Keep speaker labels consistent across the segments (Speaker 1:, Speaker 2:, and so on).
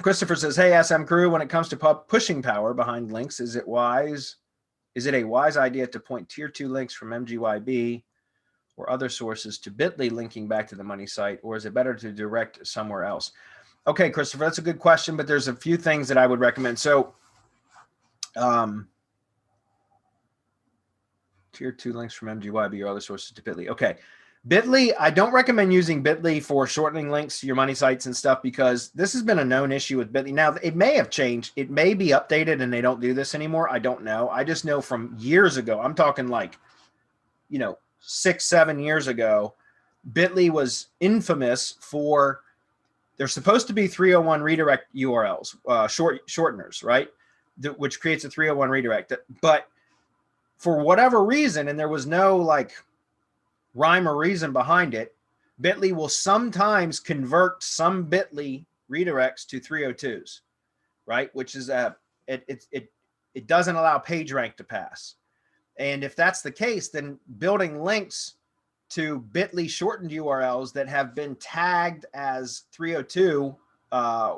Speaker 1: Christopher says, hey, SM crew, when it comes to pushing power behind links, is it a wise idea to point tier 2 links from MGYB or other sources to Bitly linking back to the money site, or is it better to direct somewhere else? Okay, Christopher, that's a good question, but there's a few things that I would recommend. So tier 2 links from MGYB or other sources to Bitly. Okay. Bitly, I don't recommend using Bitly for shortening links to your money sites and stuff, because this has been a known issue with Bitly. Now, it may have changed. It may be updated and they don't do this anymore. I don't know. I just know from years ago, I'm talking like, 6-7 years ago, Bitly was infamous for, they're supposed to be 301 redirect URLs, shorteners, right? Which creates a 301 redirect. But for whatever reason, and there was no like rhyme or reason behind it, Bitly will sometimes convert some Bitly redirects to 302s, right? Which is it doesn't allow PageRank to pass. And if that's the case, then building links to Bitly shortened URLs that have been tagged as 302, have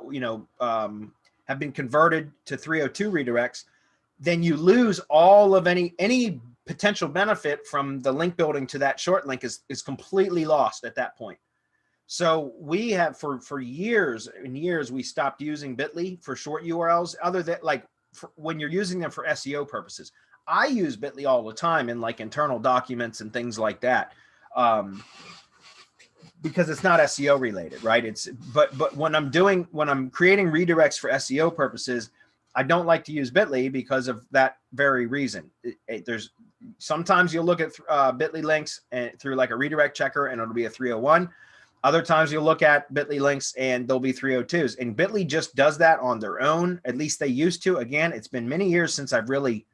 Speaker 1: been converted to 302 redirects, then you lose all of any potential benefit from the link building to that short link is completely lost at that point. So we have for years and years, we stopped using Bitly for short URLs, other than like when you're using them for SEO purposes. I use Bitly all the time in like internal documents and things like that, because it's not SEO related, right? But when I'm creating redirects for SEO purposes, I don't like to use Bitly because of that very reason. There's sometimes you'll look at Bitly links and through like a redirect checker and it'll be a 301. Other times you'll look at Bitly links and they'll be 302s. And Bitly just does that on their own. At least they used to. Again, it's been many years since I've really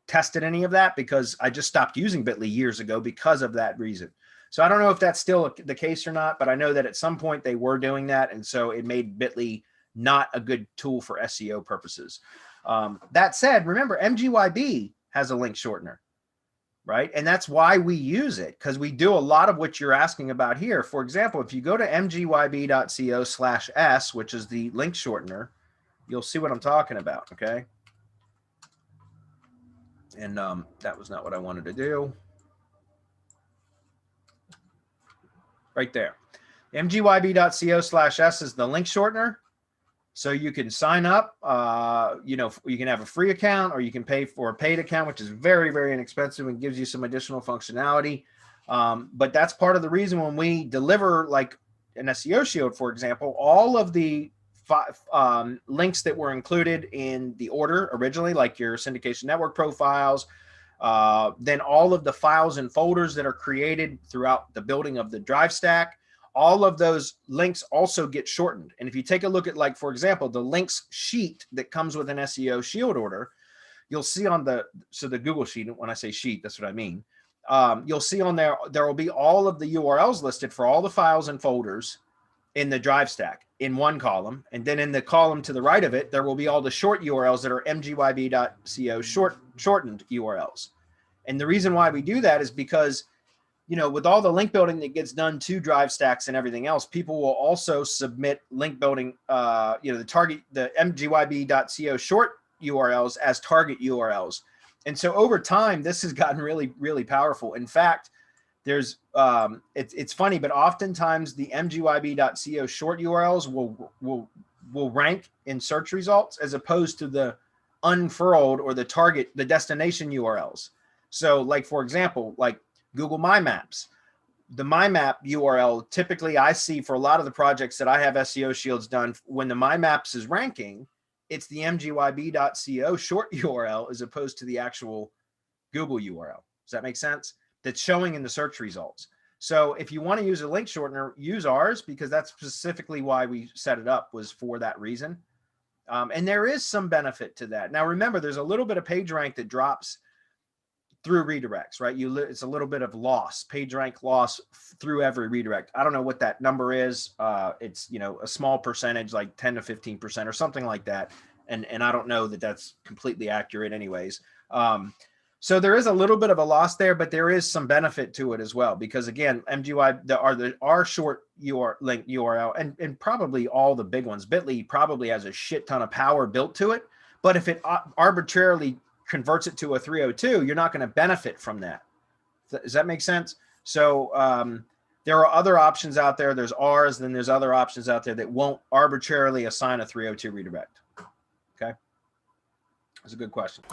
Speaker 1: tested any of that, because I just stopped using Bitly years ago because of that reason. So I don't know if that's still the case or not, but I know that at some point they were doing that. And so it made Bitly not a good tool for SEO purposes. That said, remember, MGYB has a link shortener, right? And that's why we use it, because we do a lot of what you're asking about here. For example, if you go to mgyb.co/s, which is the link shortener, you'll see what I'm talking about, okay? And that was not what I wanted to do. Right there. mgyb.co/s is the link shortener. So you can sign up, you can have a free account or you can pay for a paid account, which is very, very inexpensive and gives you some additional functionality. But that's part of the reason when we deliver like an SEO Shield, for example, all of the links that were included in the order originally, like your syndication network profiles, then all of the files and folders that are created throughout the building of the drive stack, all of those links also get shortened. And if you take a look at, like, for example, the links sheet that comes with an SEO Shield order, you'll see on the Google sheet, when I say sheet, that's what I mean. You'll see on there will be all of the URLs listed for all the files and folders in the drive stack in one column. And then in the column to the right of it, there will be all the short URLs that are mgyb.co shortened URLs. And the reason why we do that is because, with all the link building that gets done to drive stacks and everything else, people will also submit link building, the mgyb.co short URLs as target URLs. And so over time, this has gotten really, really powerful. In fact, there's it's funny, but oftentimes the mgyb.co short URLs will rank in search results as opposed to the unfurled or the destination URLs. So like, for example, like Google My Maps, the My Map URL, typically I see for a lot of the projects that I have SEO Shields done, when the My Maps is ranking, it's the mgyb.co short URL as opposed to the actual Google URL. Does that make sense? That's showing in the search results. So if you want to use a link shortener, use ours, because that's specifically why we set it up, was for that reason. And there is some benefit to that. Now, remember, there's a little bit of page rank that drops through redirects, right? It's a little bit of loss, page rank loss through every redirect. I don't know what that number is. It's, a small percentage, like 10 to 15% or something like that. And I don't know that that's completely accurate anyways. So there is a little bit of a loss there, but there is some benefit to it as well, because again, MGYB are short link URL, and probably all the big ones. Bitly probably has a shit ton of power built to it, but if it arbitrarily converts it to a 302, you're not going to benefit from that. Does that make sense? So there are other options out there. There's ours, then there's other options out there that won't arbitrarily assign a 302 redirect. Okay, that's a good question.